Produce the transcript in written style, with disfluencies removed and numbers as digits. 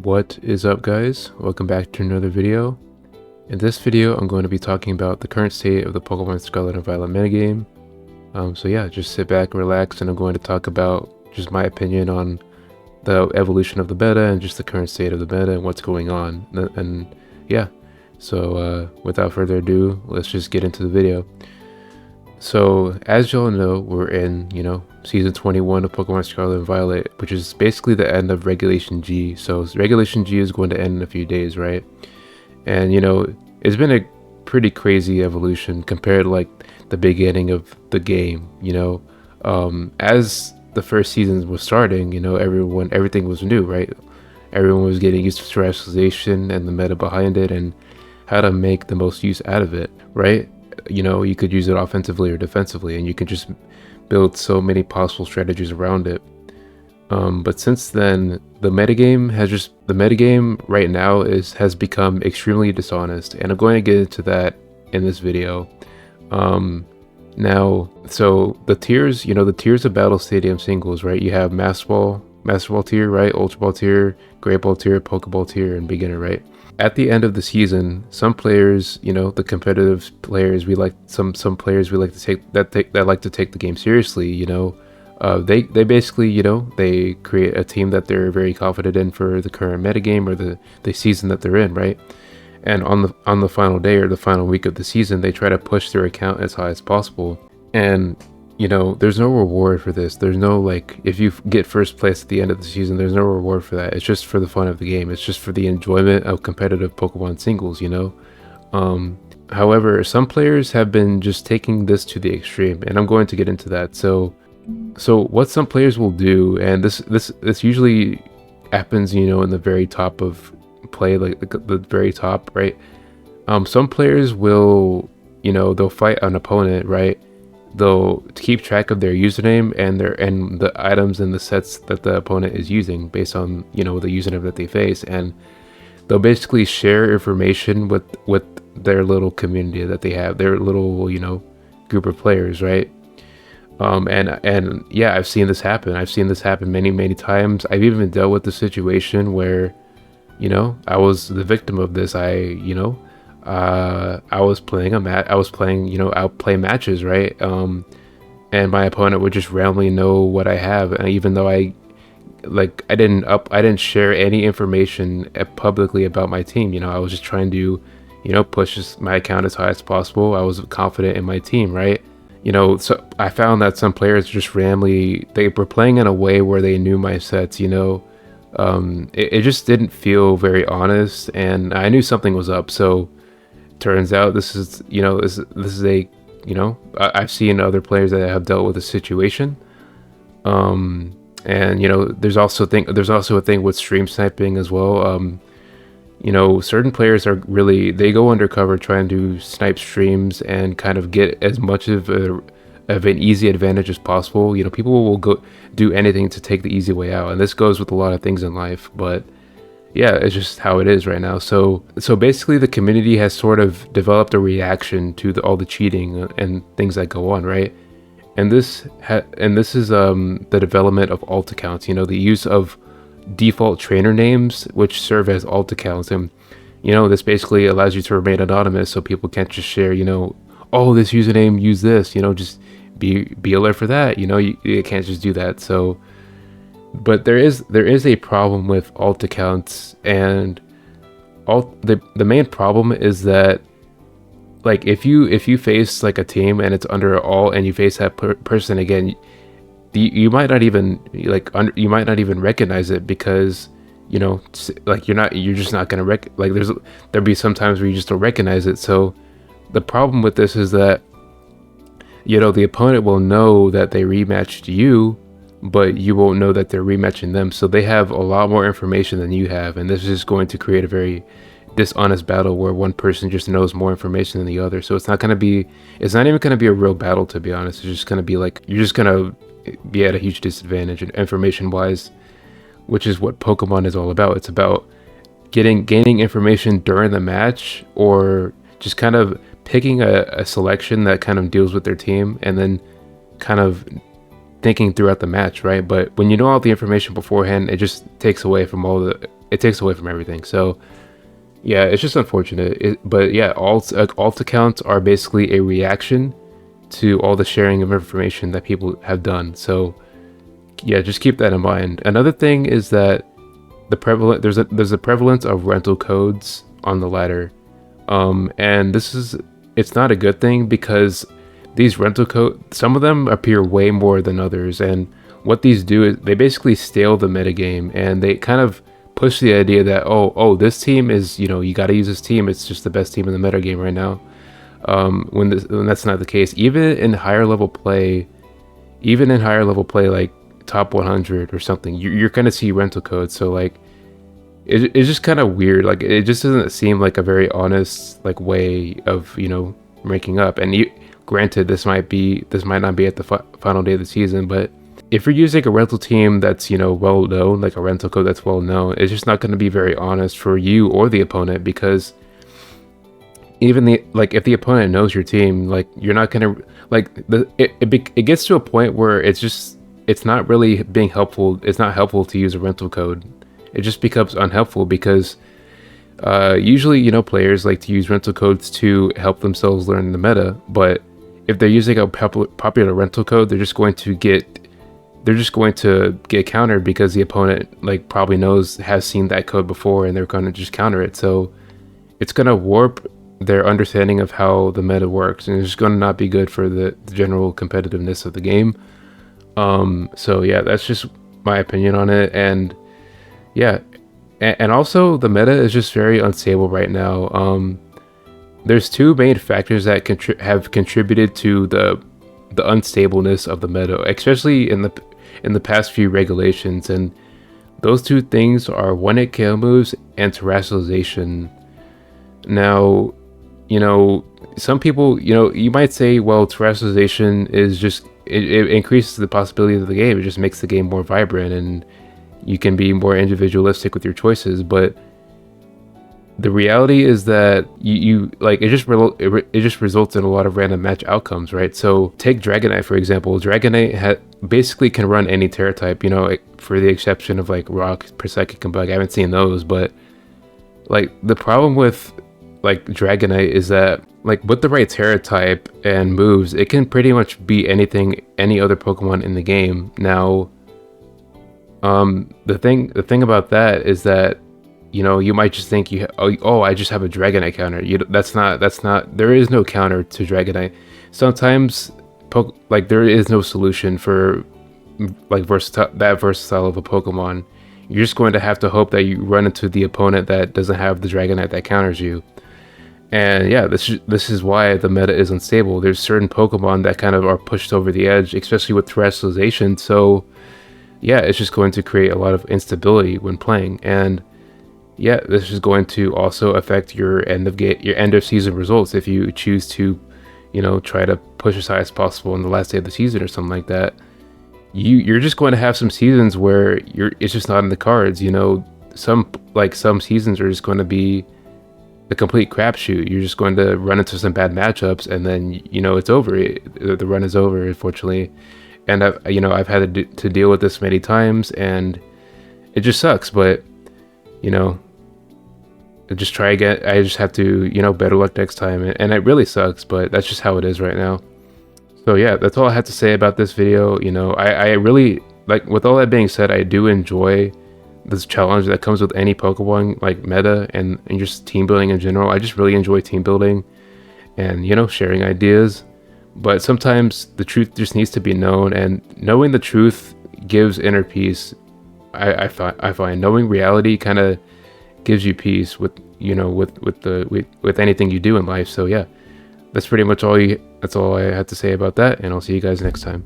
What is up, guys? Welcome back to another video. In this video, I'm going to be talking about the current state of the Pokemon Scarlet and Violet metagame. So yeah, just sit back, relax, and I'm going to talk about just my opinion on the evolution of the meta and just the current state of the meta and what's going on. And yeah, so without further ado, let's just get into the video. So as y'all know, we're in, season 21 of Pokemon Scarlet and Violet, which is basically the end of Regulation G. So Regulation G is going to end in a few days, right? And it's been a pretty crazy evolution compared to like the beginning of the game. As the first season was starting, everything was new, right? Everyone was getting used to specialization and the meta behind it and how to make the most use out of it, right? You could use it offensively or defensively, and you can just build so many possible strategies around it. But since then, the metagame right now has become extremely dishonest, and I'm going to get into that in this video. Now, so the tiers, the tiers of Battle Stadium singles, right? You have Master Ball tier, right? Ultra Ball tier, Great Ball tier, Pokeball tier, and Beginner, right? At the end of the season, some players, the competitive players, some players we like to take that like to take the game seriously. They basically, they create a team that they're very confident in for the current metagame or the season that they're in, right? And on the final day or the final week of the season, they try to push their account as high as possible. And there's no reward for this. There's no, like, if you get first place at the end of the season, there's no reward for that. It's just for the fun of the game. It's just for the enjoyment of competitive Pokemon singles, However, some players have been just taking this to the extreme, and I'm going to get into that. So what some players will do, and this usually happens, in the very top of play, like the very top, right? Some players will, they'll fight an opponent, right? They'll keep track of their username and the items and the sets that the opponent is using based on the username that they face, and they'll basically share information with their little community that they have, their little group of players, right? And yeah, I've seen this happen. I've seen this happen many times. I've even dealt with the situation where I was the victim of this. I was playing outplay matches, right? And my opponent would just randomly know what I have, and even though I didn't share any information publicly about my team. I was just trying to push my account as high as possible. I was confident in my team, right? So I found that some players just randomly, they were playing in a way where they knew my sets. It just didn't feel very honest, and I knew something was up. So turns out this is a I've seen other players that have dealt with a situation, and there's also a thing with stream sniping as well. Certain players they go undercover trying to snipe streams and kind of get as much of an easy advantage as possible. People will go do anything to take the easy way out, and this goes with a lot of things in life, but yeah, it's just how it is right now. So basically the community has sort of developed a reaction to all the cheating and things that go on, right? And this is the development of alt accounts, the use of default trainer names which serve as alt accounts. And this basically allows you to remain anonymous, so people can't just share, oh, this username, use this, just be alert for that. You can't just do that. So but there is a problem with alt accounts, and the main problem is that, like, if you face like a team and it's under alt and you face that person again, you might not even recognize it, because like you're just not gonna there'll be some times where you just don't recognize it. So the problem with this is that the opponent will know that they rematched you, but you won't know that they're rematching them. So they have a lot more information than you have, and this is going to create a very dishonest battle where one person just knows more information than the other. So it's not even going to be a real battle, to be honest. It's just going to be like, you're just going to be at a huge disadvantage information wise, which is what Pokemon is all about. It's about gaining information during the match, or just kind of picking a selection that kind of deals with their team, and then kind of thinking throughout the match, right? But when you know all the information beforehand, it just takes away from all the it takes away from everything. So yeah, it's just unfortunate. But yeah, alt accounts are basically a reaction to all the sharing of information that people have done. So yeah, just keep that in mind. Another thing is that there's a prevalence of rental codes on the ladder, and it's not a good thing because these rental code, some of them appear way more than others, and what these do is they basically stale the metagame, and they kind of push the idea that this team is, you got to use this team, it's just the best team in the metagame right now, when that's not the case. Even in higher level play like top 100 or something, you're gonna see rental codes. So like it's just kind of weird. Like it just doesn't seem like a very honest like way of ranking up. And granted, this might not be at the final day of the season, but if you're using a rental team that's well known, like a rental code that's well known, it's just not going to be very honest for you or the opponent, because even if the opponent knows your team, like you're not gonna it gets to a point where it's not really being helpful. It's not helpful to use a rental code. It just becomes unhelpful because usually players like to use rental codes to help themselves learn the meta, but if they're using a popular rental code, they're just going to get countered because the opponent like probably has seen that code before, and they're going to just counter it. So it's going to warp their understanding of how the meta works, and it's just going to not be good for the general competitiveness of the game. So yeah, that's just my opinion on it. And yeah, and also the meta is just very unstable right now. There's two main factors that have contributed to the unstableness of the meta, especially in the past few regulations, and those two things are 1-hit KO moves and terrestrialization. Now, some people, you might say, well, terrestrialization is just it increases the possibility of the game. It just makes the game more vibrant, and you can be more individualistic with your choices. But the reality is that it just results in a lot of random match outcomes, right? So take Dragonite for example. Dragonite basically can run any Terra type, for the exception of like Rock, Psychic, and Bug. I haven't seen those, but like the problem with like Dragonite is that like with the right Terra type and moves, it can pretty much beat any other Pokemon in the game. Now, the thing about that is that you might just think I just have a Dragonite counter. That's not. There is no counter to Dragonite. Sometimes, there is no solution for like versatile of a Pokemon. You're just going to have to hope that you run into the opponent that doesn't have the Dragonite that counters you. And yeah, this is why the meta is unstable. There's certain Pokemon that kind of are pushed over the edge, especially with terrestrialization. So yeah, it's just going to create a lot of instability when playing. And yeah, this is going to also affect your end of season results if you choose to, try to push as high as possible on the last day of the season or something like that. You're just going to have some seasons where it's just not in the cards. Some seasons are just going to be a complete crapshoot. You're just going to run into some bad matchups, and then it's over. The run is over, unfortunately. And I've had to deal with this many times, and it just sucks. But just try again. I just have to better luck next time, and it really sucks, but that's just how it is right now. So yeah, that's all I have to say about this video. I really like. With all that being said, I do enjoy this challenge that comes with any Pokemon like meta and just team building in general. I just really enjoy team building and sharing ideas. But sometimes the truth just needs to be known, and knowing the truth gives inner peace. I find knowing reality kind of gives you peace with with anything you do in life. So yeah, that's pretty much all I had to say about that, and I'll see you guys next time.